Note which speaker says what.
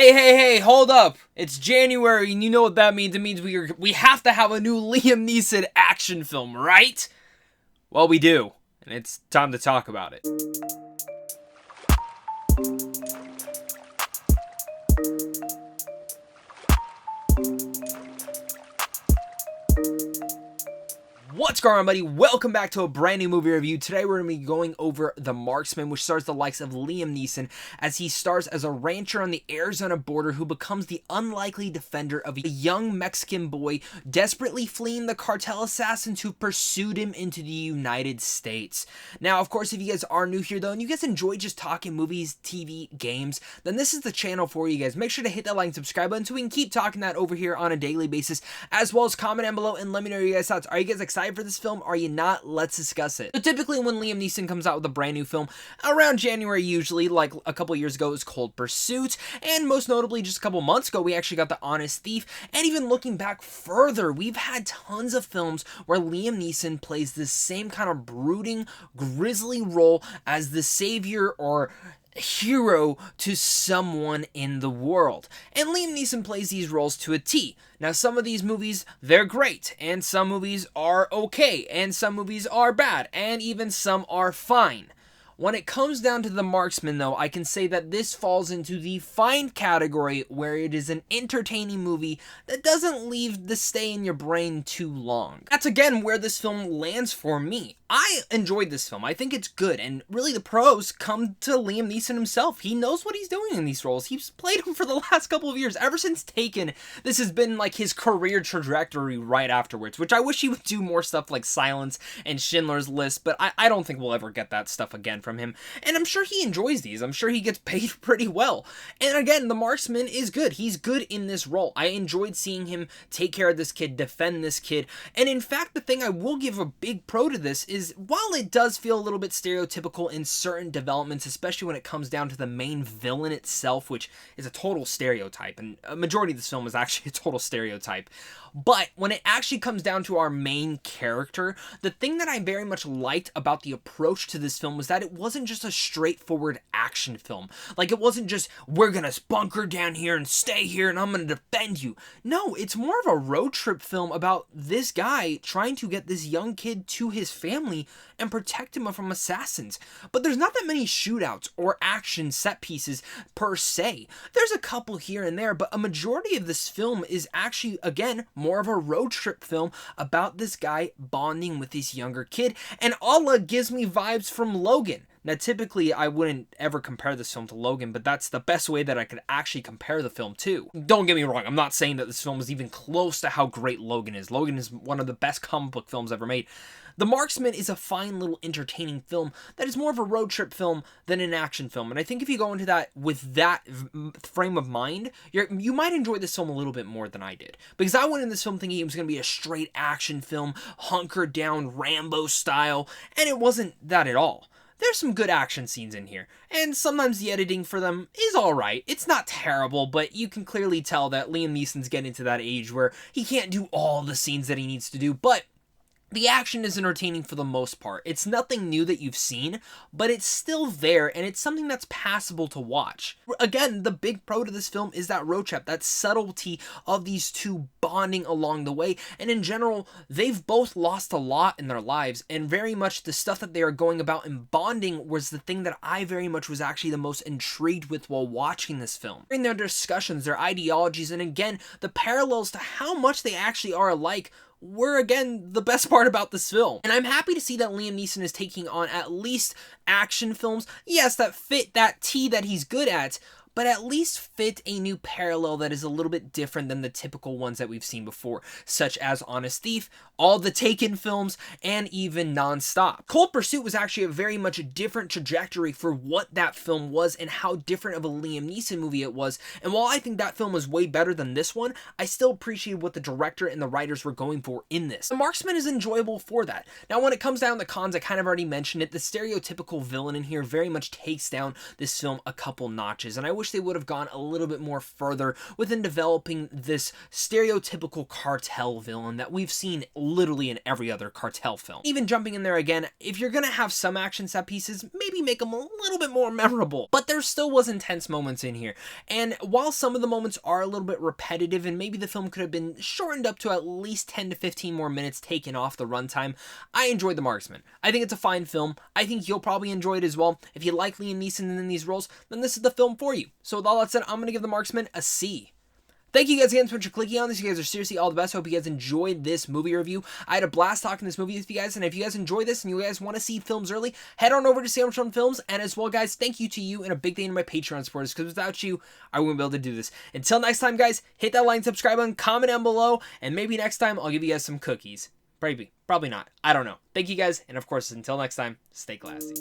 Speaker 1: Hey, hold up. It's January, and you know what that means. It means we have to have a new Liam Neeson action film, right? Well, we do, and it's time to talk about it. What's going on, buddy? Welcome back to a brand new movie review. Today we're going to be going over The Marksman, which stars the likes of Liam Neeson as he stars as a rancher on the Arizona border who becomes the unlikely defender of a young Mexican boy desperately fleeing the cartel assassins who pursued him into the United States. Now, of course, if you guys are new here, though, and you guys enjoy just talking movies, TV, games, then this is the channel for you guys. Make sure to hit that like and subscribe button so we can keep talking that over here on a daily basis, as well as comment down below and let me know your guys' thoughts. Are you guys excited for this film? Are you not? Let's discuss it. So typically when Liam Neeson comes out with a brand new film around January, usually, like a couple years ago, it was Cold Pursuit, and most notably just a couple months ago we actually got The Honest Thief. And even looking back further, we've had tons of films where Liam Neeson plays this same kind of brooding, grisly role as the savior or hero to someone in the world. And Liam Neeson plays these roles to a T. Now, some of these movies, they're great, and some movies are okay, and some movies are bad, and even some are fine. When it comes down to The Marksman, though, I can say that this falls into the fine category where it is an entertaining movie that doesn't leave the stay in your brain too long. That's again where this film lands for me. I enjoyed this film. I think it's good, and really the pros come to Liam Neeson himself. He knows what he's doing in these roles. He's played them for the last couple of years. Ever since Taken, this has been like his career trajectory right afterwards, which I wish he would do more stuff like Silence and Schindler's List, but I don't think we'll ever get that stuff again from him. And I'm sure he enjoys these. I'm sure he gets paid pretty well. And again, The Marksman is good. He's good in this role. I enjoyed seeing him take care of this kid, defend this kid. And in fact, the thing I will give a big pro to this is while it does feel a little bit stereotypical in certain developments, especially when it comes down to the main villain itself, which is a total stereotype, and a majority of this film is actually a total stereotype. But when it actually comes down to our main character, the thing that I very much liked about the approach to this film was that it wasn't just a straightforward action film. Like, it wasn't just, we're gonna bunker down here and stay here and I'm gonna defend you. No, it's more of a road trip film about this guy trying to get this young kid to his family and protect him from assassins. But there's not that many shootouts or action set pieces per se. There's a couple here and there, but a majority of this film is actually, again, more of a road trip film about this guy bonding with this younger kid. And Allah gives me vibes from Logan. Now, typically, I wouldn't ever compare this film to Logan, but that's the best way that I could actually compare the film to. Don't get me wrong, I'm not saying that this film is even close to how great Logan is. Logan is one of the best comic book films ever made. The Marksman is a fine little entertaining film that is more of a road trip film than an action film. And I think if you go into that with that frame of mind, you might enjoy this film a little bit more than I did. Because I went in this film thinking it was going to be a straight action film, hunkered down Rambo style, and it wasn't that at all. There's some good action scenes in here, and sometimes the editing for them is alright. It's not terrible, but you can clearly tell that Liam Neeson's getting to that age where he can't do all the scenes that he needs to do, but the action is entertaining for the most part. It's nothing new that you've seen, but it's still there, and it's something that's passable to watch. Again, the big pro to this film is that road trip, that subtlety of these two bonding along the way, and in general, they've both lost a lot in their lives, and very much the stuff that they are going about and bonding was the thing that I very much was actually the most intrigued with while watching this film. In their discussions, their ideologies, and again, the parallels to how much they actually are alike were, again, the best part about this film. And I'm happy to see that Liam Neeson is taking on at least action films, yes, that fit that T that he's good at, but at least fit a new parallel that is a little bit different than the typical ones that we've seen before, such as Honest Thief, all the Taken films, and even Non-Stop. Cold Pursuit was actually a very much different trajectory for what that film was and how different of a Liam Neeson movie it was, and while I think that film was way better than this one, I still appreciate what the director and the writers were going for in this. The Marksman is enjoyable for that. Now, when it comes down to cons, I kind of already mentioned it, the stereotypical villain in here very much takes down this film a couple notches, and I wish wish they would have gone a little bit more further within developing this stereotypical cartel villain that we've seen literally in every other cartel film. Even jumping in there again, if you're gonna have some action set pieces, maybe make them a little bit more memorable. But there still was intense moments in here, and while some of the moments are a little bit repetitive and maybe the film could have been shortened up to at least 10 to 15 more minutes taken off the runtime, I enjoyed The Marksman. I think it's a fine film. I think you'll probably enjoy it as well. If you like Liam Neeson in these roles, then this is the film for you. So with all that said, I'm going to give The Marksman a C. Thank you guys again so much for clicking on this. You guys are seriously all the best. I hope you guys enjoyed this movie review. I had a blast talking this movie with you guys, and if you guys enjoy this and you guys want to see films early, head on over to Samsung Films. And as well, guys, thank you to you and a big thank you to my Patreon supporters, because without you, I wouldn't be able to do this. Until next time, guys, hit that like and subscribe button, comment down below, and maybe next time I'll give you guys some cookies. Probably not. I don't know. Thank you guys, and of course, until next time, stay classy.